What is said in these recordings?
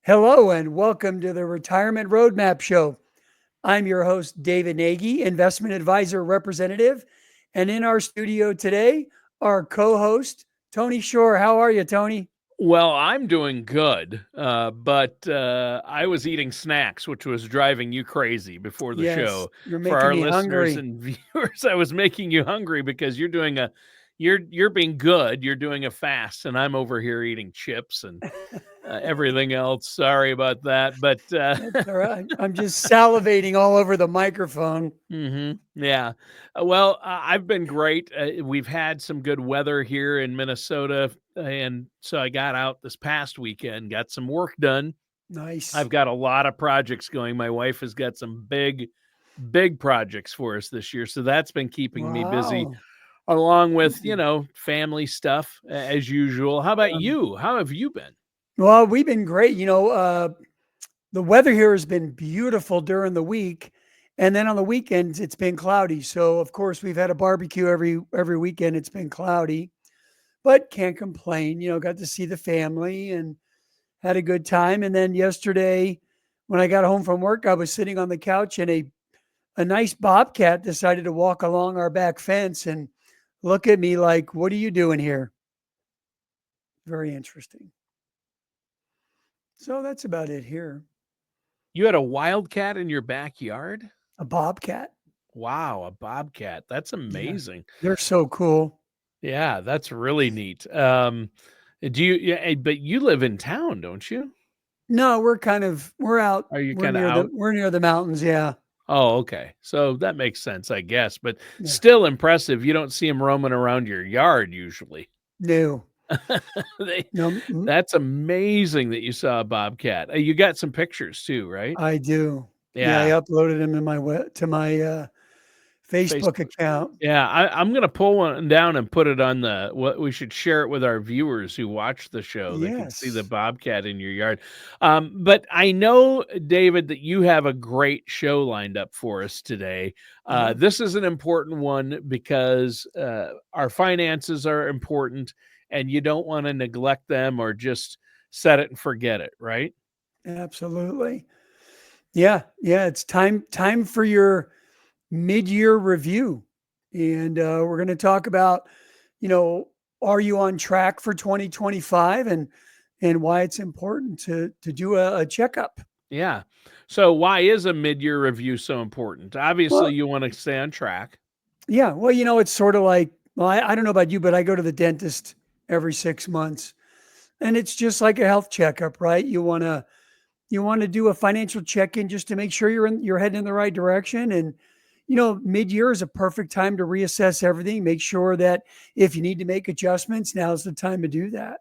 Hello and welcome to the Retirement Roadmap Show. I'm your host, David Nagy, investment advisor representative. And in our studio today, our co host, Tony Shore. How are you, Tony? Well, I'm doing good, but I was eating snacks, which was driving you crazy before the Yes, show. you're For making our me listeners hungry. and viewers, I was making you hungry because you're being good. You're doing a fast, and I'm over here eating chips and everything else. Sorry about that, but That's all right. I'm just salivating all over the microphone. yeah. Well, I've been great. We've had some good weather here in Minnesota, and so I got out this past weekend, got some work done. Nice. I've got a lot of projects going. My wife has got some big projects for us this year, so that's been keeping me busy, Wow. along with family stuff as usual. How about Um, you? How have you been? well, we've been great. The weather here has been beautiful during the week, and then on the weekends it's been cloudy. So of course we've had a barbecue every weekend. It's been cloudy, but can't complain. Got to see the family and had a good time. And then yesterday, when I got home from work, I was sitting on the couch and a nice bobcat decided to walk along our back fence and look at me like, "What are you doing here?" Very interesting. So that's about it here. You had a wildcat in your backyard? A bobcat. Wow, a bobcat. That's Yeah, amazing. they're so cool. Yeah, that's really neat. Do you? Yeah, but you live in town, don't you? No, we're out. Are you kind of out? We're near the mountains. Yeah. Oh, okay. So that makes sense, I guess. But Yeah. still impressive. You don't see them roaming around your yard usually. No. They, No. that's amazing that you saw a bobcat. You got some pictures too, right? I do. Yeah, I Yeah, uploaded them to my Facebook Facebook. account. Yeah, I'm gonna pull one down and put it on the what we should share it with our viewers who watch the show. They can see the Yes. bobcat in your yard. But I know, David, that you have a great show lined up for us today. Yeah. This is an important one because our finances are important, and you don't want to neglect them or just set it and forget it, right? Absolutely. Yeah. Yeah. It's time for your mid-year review, and we're going to talk about, you know, are you on track for 2025, and why it's important to do a checkup. Yeah. So why is a mid-year review so important? Obviously, Well, you want to stay on track. yeah. Well, it's sort of like, well, I don't know about you, but I go to the dentist every 6 months, and it's just like a health checkup, right? You want to do a financial check-in just to make sure you're heading in the right direction. And mid-year is a perfect time to reassess everything, make sure that if you need to make adjustments, now's the time to do that.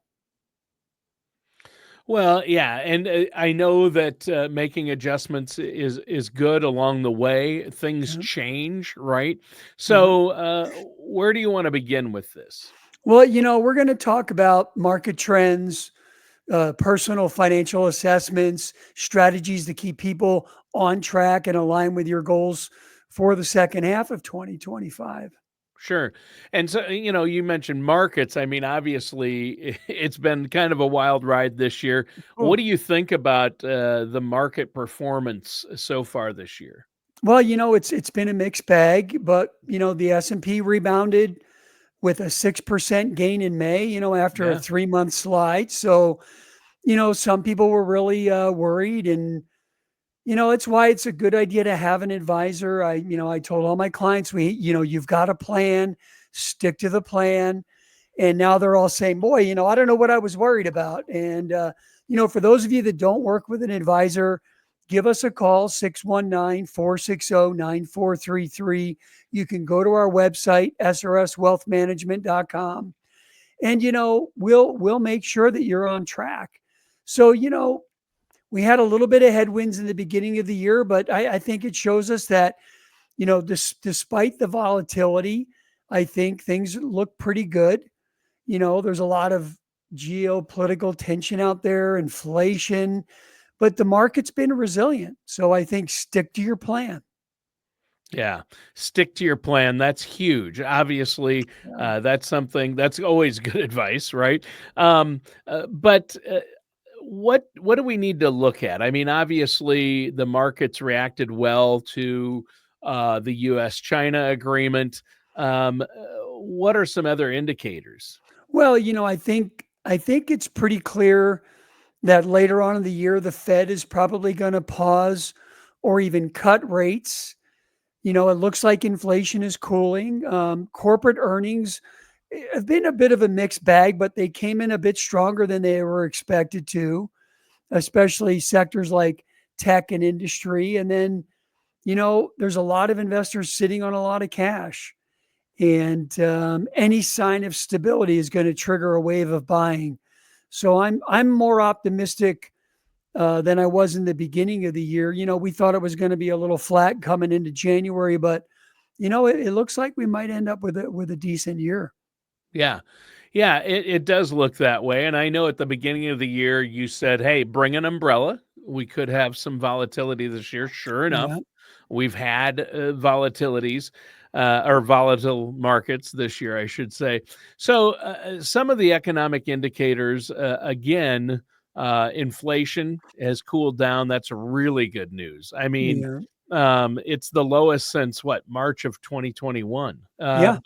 Well, yeah, and I know that making adjustments is good along the way. Things Yeah, change, right? yeah. So, where do you want to begin with this? Well, we're going to talk about market trends, personal financial assessments, strategies to keep people on track and align with your goals for the second half of 2025. Sure. And so, you mentioned markets. I mean, obviously, it's been kind of a wild ride this year. What do Oh, you think about the market performance so far this year? well, it's been a mixed bag, but the S&P rebounded with a 6% gain in May, after a Yeah. 3-month slide. So, some people were really worried, and it's why it's a good idea to have an advisor. I told all my clients, you've got a plan, stick to the plan. And now they're all saying, boy, I don't know what I was worried about. And, for those of you that don't work with an advisor, give us a call, 619-460-9433. You can go to our website, srswealthmanagement.com. And, we'll make sure that you're on track. So, we had a little bit of headwinds in the beginning of the year, but I think it shows us that, despite the volatility, I think things look pretty good. There's a lot of geopolitical tension out there, inflation, but the market's been resilient. So I think stick to your plan. Yeah, stick to your plan. That's huge. Obviously, Yeah. that's something that's always good advice, right? But what do we need to look at? I mean, obviously, the markets reacted well to the U.S.-China agreement. What are some other indicators? Well, I think it's pretty clear that later on in the year, the Fed is probably going to pause or even cut rates. It looks like inflation is cooling. Corporate earnings have been a bit of a mixed bag, but they came in a bit stronger than they were expected to, especially sectors like tech and industry. And then, there's a lot of investors sitting on a lot of cash. And any sign of stability is going to trigger a wave of buying. So I'm more optimistic than I was in the beginning of the year. We thought it was going to be a little flat coming into January, but it looks like we might end up with a decent year. Yeah. Yeah, it does look that way. And I know at the beginning of the year, you said, hey, bring an umbrella. We could have some volatility this year. Sure enough, Yeah, we've had volatilities or volatile markets this year, I should say. So, some of the economic indicators, again, inflation has cooled down. That's really good news. I mean, yeah, it's the lowest since what, March of 2021. yeah,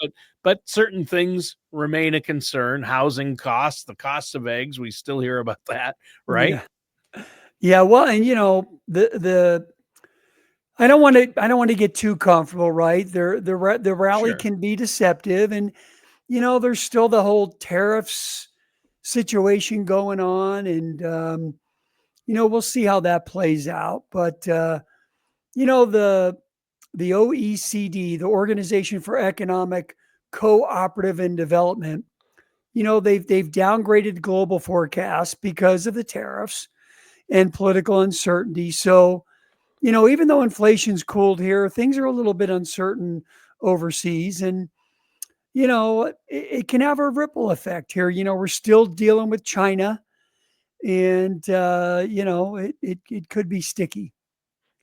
But certain things remain a concern. Housing costs, the cost of eggs, we still hear about that, right? yeah, yeah. Well, and the I don't want to get too comfortable, right? The rally Sure. can be deceptive, and there's still the whole tariffs situation going on, and we'll see how that plays out. But you know the OECD, the Organization for Economic Cooperative and Development, they've downgraded global forecasts because of the tariffs and political uncertainty. So, even though inflation's cooled here, things are a little bit uncertain overseas, and it can have a ripple effect here. We're still dealing with China, and it could be sticky.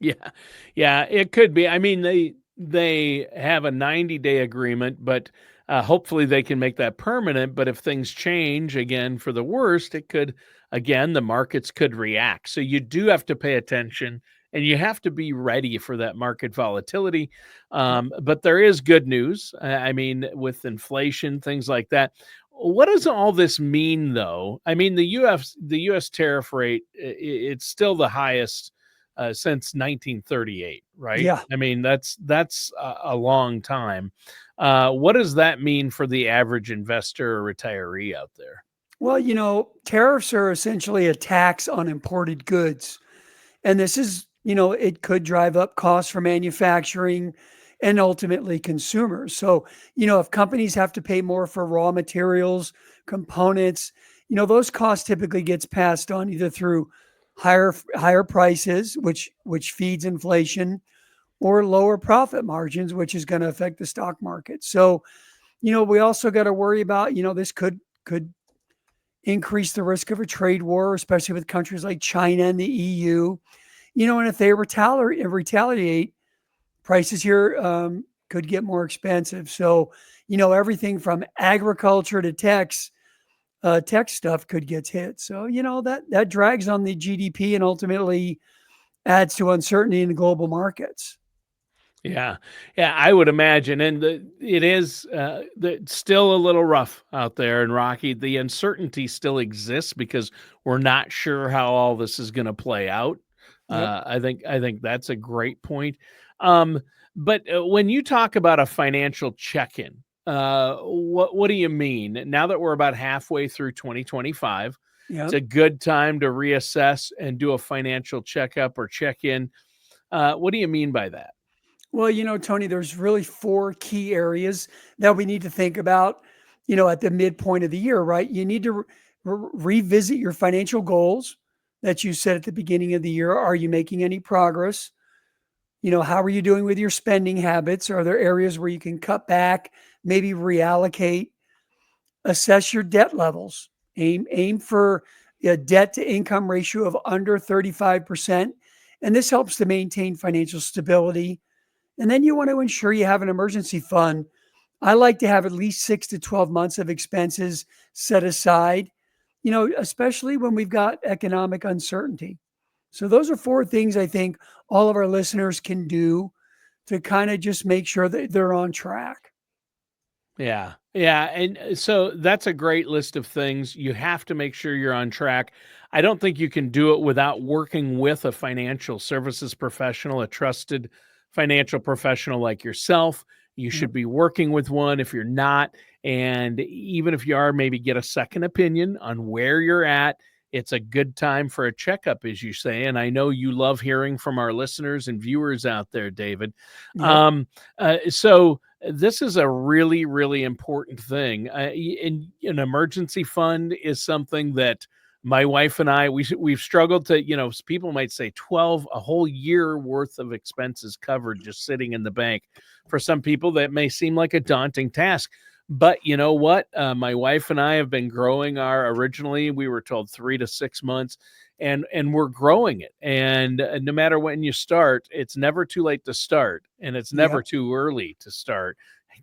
Yeah. Yeah, it could be. I mean, they have a 90-day agreement, but hopefully they can make that permanent. But if things change again for the worst, it could again, the markets could react. So you do have to pay attention and you have to be ready for that market volatility. But there is good news. I mean, with inflation, things like that. What does all this mean, though? I mean, the U.S. tariff rate, it's still the highest since 1938, right? Yeah. I mean, that's a long time. What does that mean for the average investor or retiree out there? Well, tariffs are essentially a tax on imported goods. And this is, it could drive up costs for manufacturing and ultimately consumers. So, if companies have to pay more for raw materials, components, those costs typically gets passed on either through higher prices, which feeds inflation, or lower profit margins, which is going to affect the stock market. So, we also got to worry about, this could increase the risk of a trade war, especially with countries like China and the EU. And if they retaliate, prices here could get more expensive. So, everything from agriculture to tech stuff could get hit. So, that drags on the GDP and ultimately adds to uncertainty in the global markets. Yeah, yeah, I would imagine, and it is still a little rough out there and rocky. The uncertainty still exists because we're not sure how all this is going to play out. Yep. I think that's a great point. Um, but when you talk about a financial check-in, what do you mean? Now that we're about halfway through 2025, it's Yep. a good time to reassess and do a financial checkup or check-in. What do you mean by that? Well, Tony, there's really four key areas that we need to think about, at the midpoint of the year, right? You need to revisit your financial goals that you set at the beginning of the year. Are you making any progress? How are you doing with your spending habits? Are there areas where you can cut back, maybe reallocate? Assess your debt levels. Aim for a debt to income ratio of under 35%. And this helps to maintain financial stability. And then you want to ensure you have an emergency fund. I like to have at least 6 to 12 months of expenses set aside. especially when we've got economic uncertainty. So those are four things I think all of our listeners can do to kind of just make sure that they're on track. Yeah. Yeah. And so that's a great list of things. You have to make sure you're on track. I don't think you can do it without working with a financial services professional, a trusted financial professional like yourself. You Yep. should be working with one if you're not. And even if you are, maybe get a second opinion on where you're at. It's a good time for a checkup, as you say. And I know you love hearing from our listeners and viewers out there, David. Yep. Um, so, this is a really, really important thing. In an emergency fund is something that my wife and I we've struggled to. People might say 12 a whole year worth of expenses covered just sitting in the bank. For some people, that may seem like a daunting task. But you know what? My wife and I have been growing our. Originally, we were told 3 to 6 months, and we're growing it. And no matter when you start, it's never too late to start, and it's never Yep. too early to start.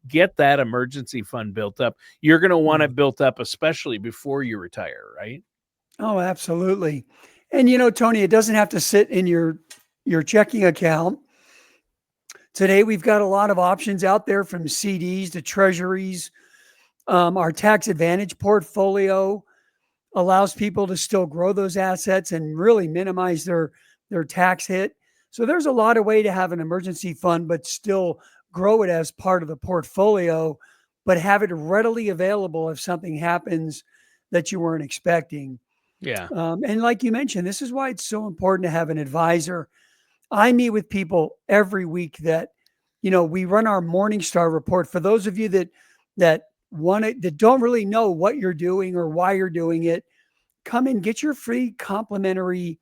Get that emergency fund built up. You're going to want Right. it built up, especially before you retire, right? Oh, absolutely. And Tony, it doesn't have to sit in your checking account. Today we've got a lot of options out there from CDs to treasuries. Our tax advantage portfolio allows people to still grow those assets and really minimize their tax hit. So there's a lot of way to have an emergency fund, but still grow it as part of the portfolio, but have it readily available if something happens that you weren't expecting. Yeah. And like you mentioned, this is why it's so important to have an advisor. I meet with people every week that, we run our Morningstar report. For those of you that want it, that don't really know what you're doing or why you're doing it, come and get your free complimentary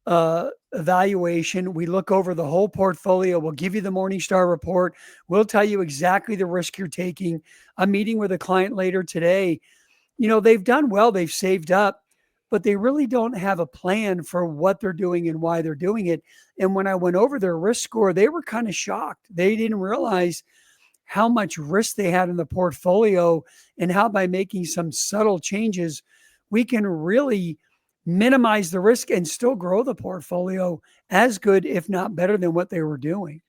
evaluation. We look over the whole portfolio. We'll give you the Morningstar report. We'll tell you exactly the risk you're taking. I'm meeting with a client later today. They've done well, they've saved up, but they really don't have a plan for what they're doing and why they're doing it. And when I went over their risk score, they were kind of shocked. They didn't realize how much risk they had in the portfolio and how by making some subtle changes, we can really minimize the risk and still grow the portfolio as good, if not better than what they were doing.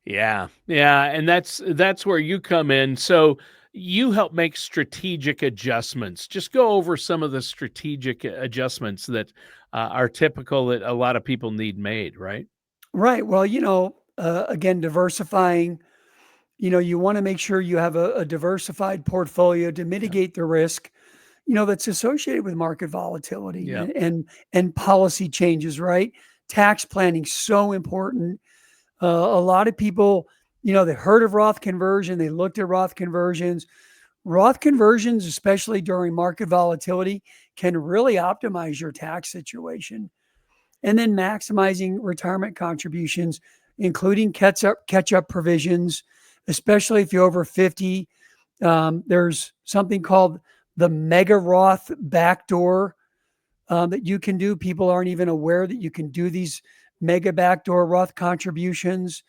Yeah. Yeah, and that's where you come in. So you help make strategic adjustments. Just go over some of the strategic adjustments that are typical that a lot of people need made, right? Right. Well, again, diversifying, you want to make sure you have a diversified portfolio to Yeah. mitigate the risk, that's associated with market volatility Yeah. and policy changes, right? Tax planning so important. A lot of people, they heard of Roth conversion, they looked at Roth conversions. Roth conversions, especially during market volatility, can really optimize your tax situation. And then maximizing retirement contributions, including catch up provisions, especially if you're over 50. There's something called the mega Roth backdoor that you can do. People aren't even aware that you can do these mega backdoor Roth contributions.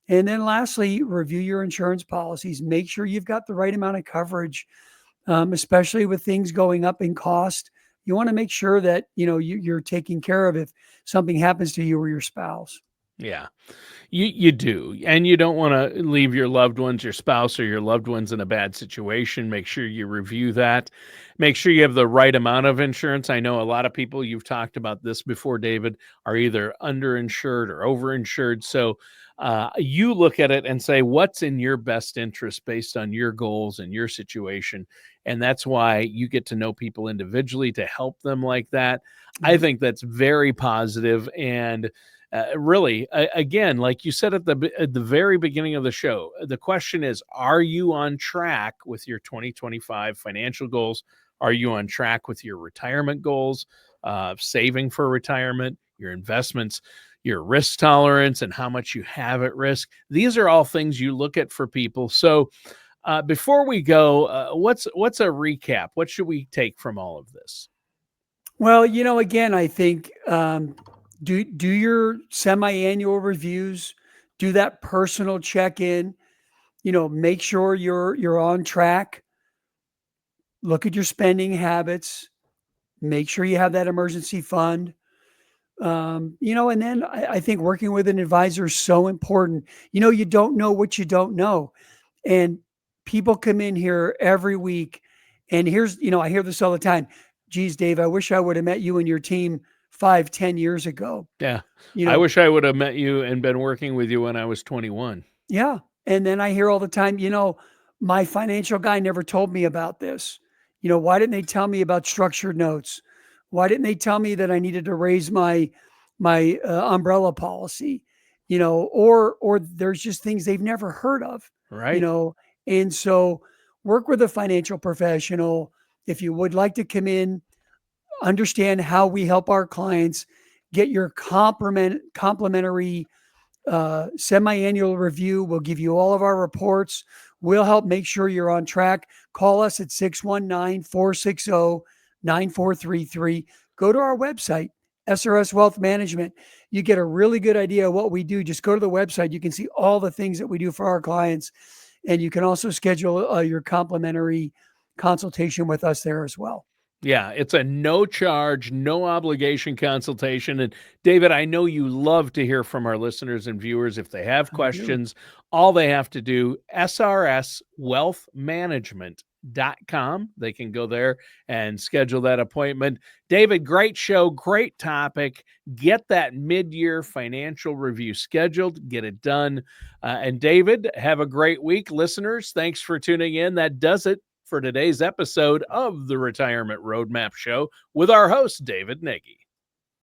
And then lastly, review your insurance policies. Make sure you've got the right amount of coverage, especially with things going up in cost. You want to make sure that you're taken care of if something happens to you or your spouse. Yeah. You do, and you don't wanna leave your loved ones, your spouse, or your loved ones in a bad situation. Make sure you review that. Make sure you have the right amount of insurance. I know a lot of people, you've talked about this before, David, are either underinsured or overinsured. So, you look at it and say, "What's in your best interest based on your goals and your situation?" And that's why you get to know people individually to help them like that. I Yep. think that's very positive, and really, again, like you said at the very beginning of the show, the question is: are you on track with your 2025 financial goals? Are you on track with your retirement goals, saving for retirement, your investments, your risk tolerance, and how much you have at risk? These are all things you look at for people. So, before we go, what's a recap? What should we take from all of this? Well, again, I think do your semi-annual reviews, do that personal check-in, make sure you're on track, look at your spending habits, Make sure you have that emergency fund. And then I think working with an advisor is so important. You don't know what you don't know. And people come in here every week. And I hear this all the time. Geez, Dave, I wish I would have met you and your team 5, 10 years ago. Yeah. You I know, wish I would have met you and been working with you when I was 21. yeah. And then I hear all the time, my financial guy never told me about this. Why didn't they tell me about structured notes? Why didn't they tell me that I needed to raise my umbrella policy? Or there's just things they've never heard of, you Right. know. And so work with a financial professional. If you would like to come in, understand how we help our clients, get your complimentary semi-annual review. We'll give you all of our reports. We'll help make sure you're on track. Call us at 619-460-9433. Go to our website, SRS Wealth Management. You get a really good idea of what we do. Just go to the website. You can see all the things that we do for our clients. And you can also schedule your complimentary consultation with us there as well. Yeah, it's a no charge, no obligation consultation. And David, I know you love to hear from our listeners and viewers. If they have I do. questions, all they have to do, srswealthmanagement.com. They can go there and schedule that appointment. David, great show, great topic. Get that mid-year financial review scheduled, get it done. And David, have a great week. Listeners, thanks for tuning in. That does it for today's episode of the Retirement Roadmap Show with our host, David Nagy.